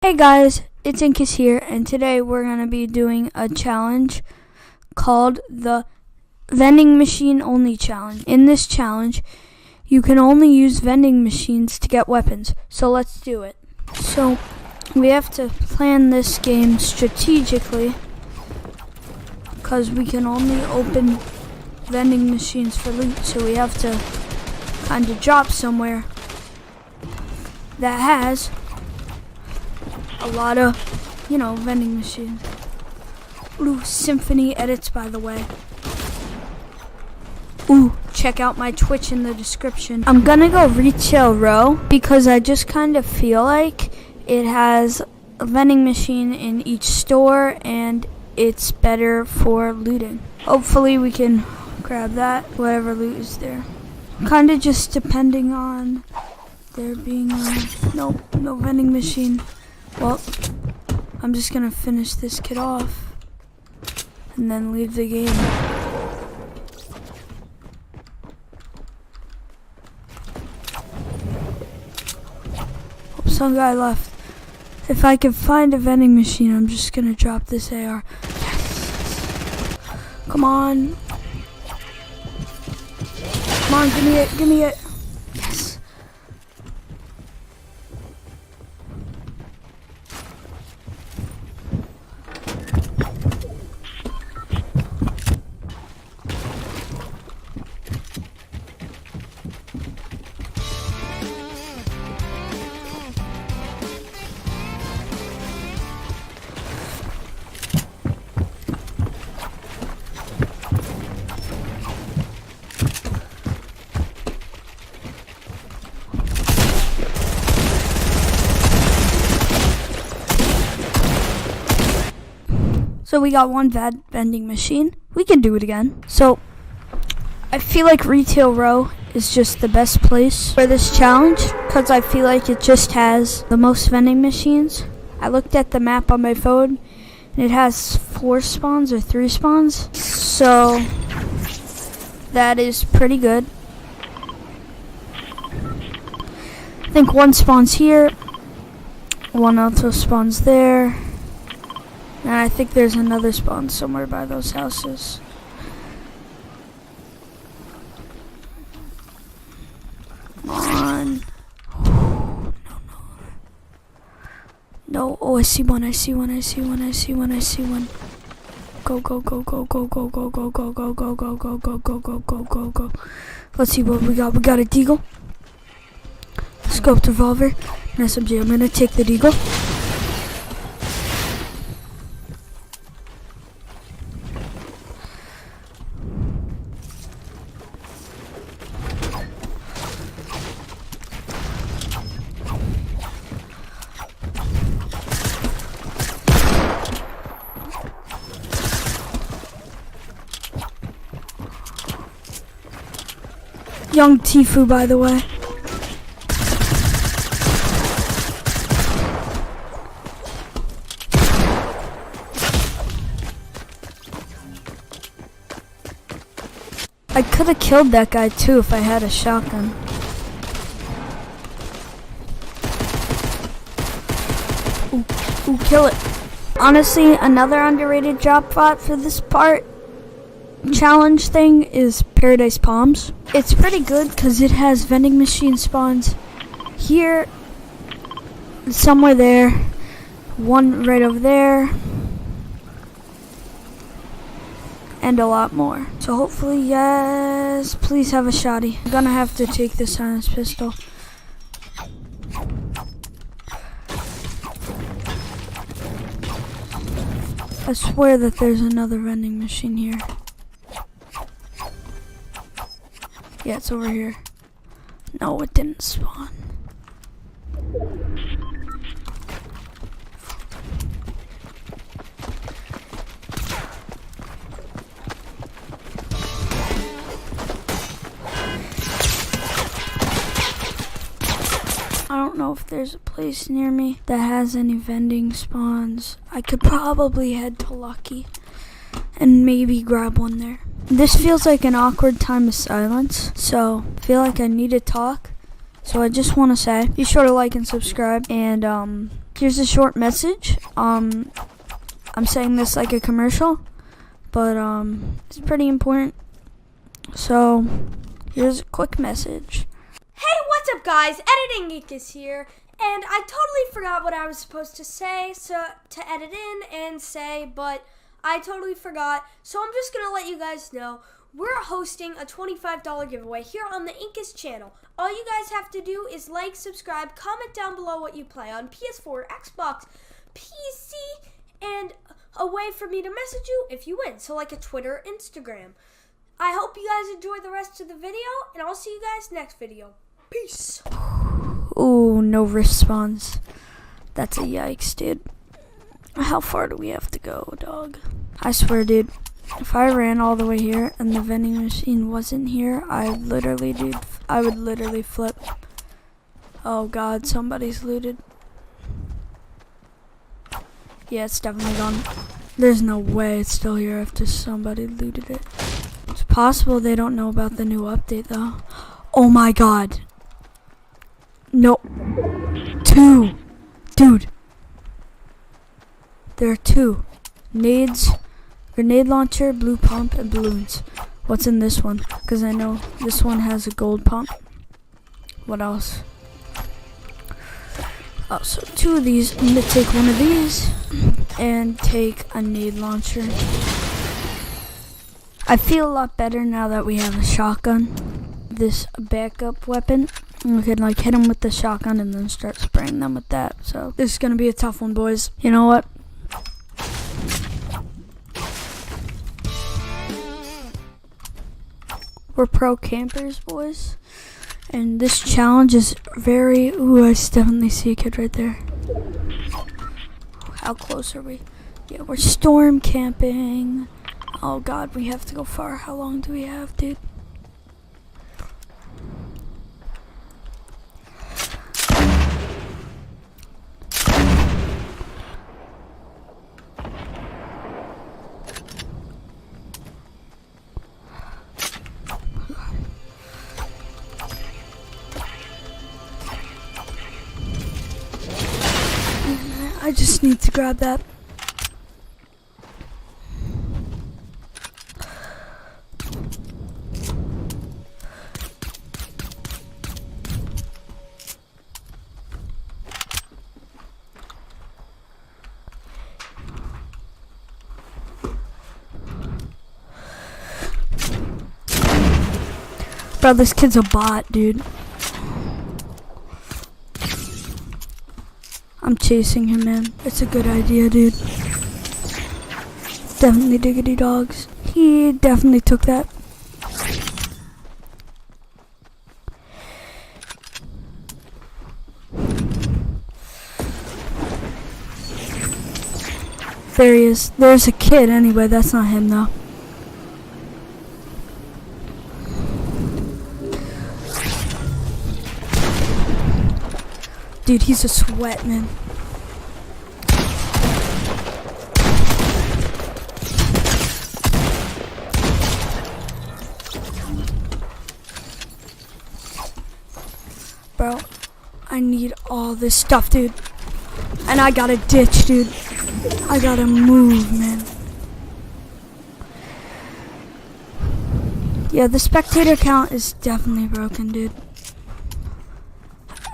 Hey guys, it's Incus here, and today we're going to be doing a challenge called the vending machine only challenge. In this challenge, you can only use vending machines to get weapons, so let's do it. So we have to plan this game strategically because we can only open vending machines for loot, so we have to kind of drop somewhere that has a lot of, vending machines. Ooh, Symphony edits, by the way. Ooh, check out my Twitch in the description. I'm gonna go Retail Row because I just kind of feel like it has a vending machine in each store and it's better for looting. Hopefully we can grab that, whatever loot is there. Kind of just depending on there being no vending machine. Well, I'm just gonna finish this kid off and then leave the game. Oh, some guy left. If I can find a vending machine, I'm just gonna drop this AR. Yes. Come on. Come on, give me it. Yes. So we got one vending machine. We can do it again. So I feel like Retail Row is just the best place for this challenge because I feel like it just has the most vending machines. I looked at the map on my phone and it has 4 spawns or 3 spawns. So that is pretty good. I think one spawns here, one also spawns there. And I think there's another spawn somewhere by those houses. Come on. No. Oh, I see one. Go. Go. Let's see what we got. We got a deagle. Scoped revolver. And SMG. I'm gonna take the deagle. Young Tifu, by the way. I could have killed that guy too if I had a shotgun. Ooh, kill it. Honestly, another underrated drop bot for this challenge thing is Paradise Palms. It's pretty good because it has vending machine spawns here, somewhere there, one right over there, and a lot more. So hopefully, yes, please have a shotty. I'm gonna have to take the silence pistol. I swear that there's another vending machine here. Yeah, it's over here. No, it didn't spawn. I don't know if there's a place near me that has any vending spawns. I could probably head to Lucky and maybe grab one there. This feels like an awkward time of silence, so I feel like I need to talk. So I just want to say, be sure to like and subscribe, and Here's a short message. I'm saying this like a commercial, but it's pretty important. So here's a quick message. Hey, what's up, guys? Editing Geek is here, and I totally forgot what I was supposed to say, so to edit in and say, but I totally forgot. So I'm just gonna let you guys know we're hosting a $25 giveaway here on the Incus channel. All you guys have to do is like, subscribe, comment down below what you play on PS4, Xbox, PC, and a way for me to message you if you win. So like a Twitter, Instagram. I hope you guys enjoy the rest of the video, and I'll see you guys next video. Peace. Ooh, no response. That's a yikes, dude. How far do we have to go, dog? I swear, dude, if I ran all the way here and the vending machine wasn't here, I would literally flip. Oh God, somebody's looted. Yeah, it's definitely gone. There's no way it's still here after somebody looted it. It's possible they don't know about the new update, though. Oh my God. No. 2. Dude. There are 2. Nades, grenade launcher, blue pump, and balloons. What's in this one? Because I know this one has a gold pump. What else? Oh, so 2 of these. I'm going to take one of these and take a nade launcher. I feel a lot better now that we have a shotgun. This backup weapon. We can like hit them with the shotgun and then start spraying them with that. So this is going to be a tough one, boys. You know what? We're pro campers, boys. And this challenge is very... Ooh, I definitely see a kid right there. How close are we? Yeah, we're storm camping. Oh God, we have to go far. How long do we have, dude? I just need to grab that. Bro, this kid's a bot, dude. I'm chasing him, man. It's a good idea, dude. Definitely diggity dogs. He definitely took that. There he is. There's a kid anyway. That's not him, though. Dude, he's a sweat, man. Bro, I need all this stuff, dude. And I gotta ditch, dude. I gotta move, man. Yeah, the spectator count is definitely broken, dude.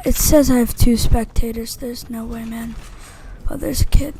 It says I have 2 spectators. There's no way, man. Oh, there's a kid.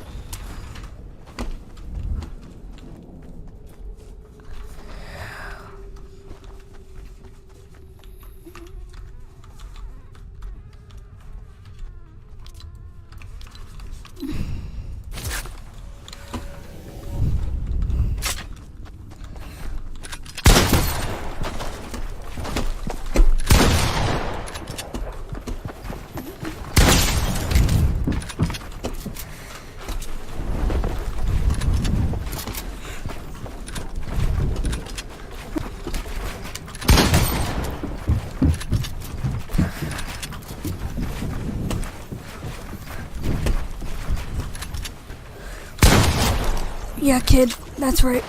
Yeah, kid, that's right.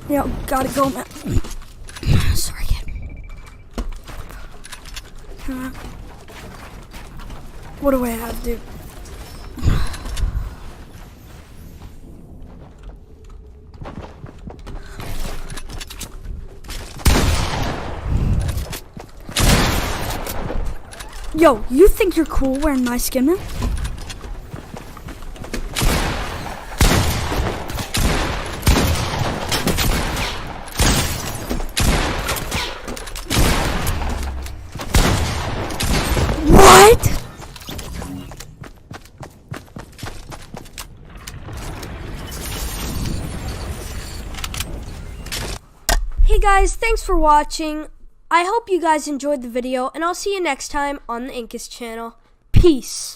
Yeah, gotta go, man. Sorry, kid. What do I have, dude? Yo, you think you're cool wearing my skin, man? What? Hey guys, thanks for watching. I hope you guys enjoyed the video, and I'll see you next time on the Incus channel. Peace.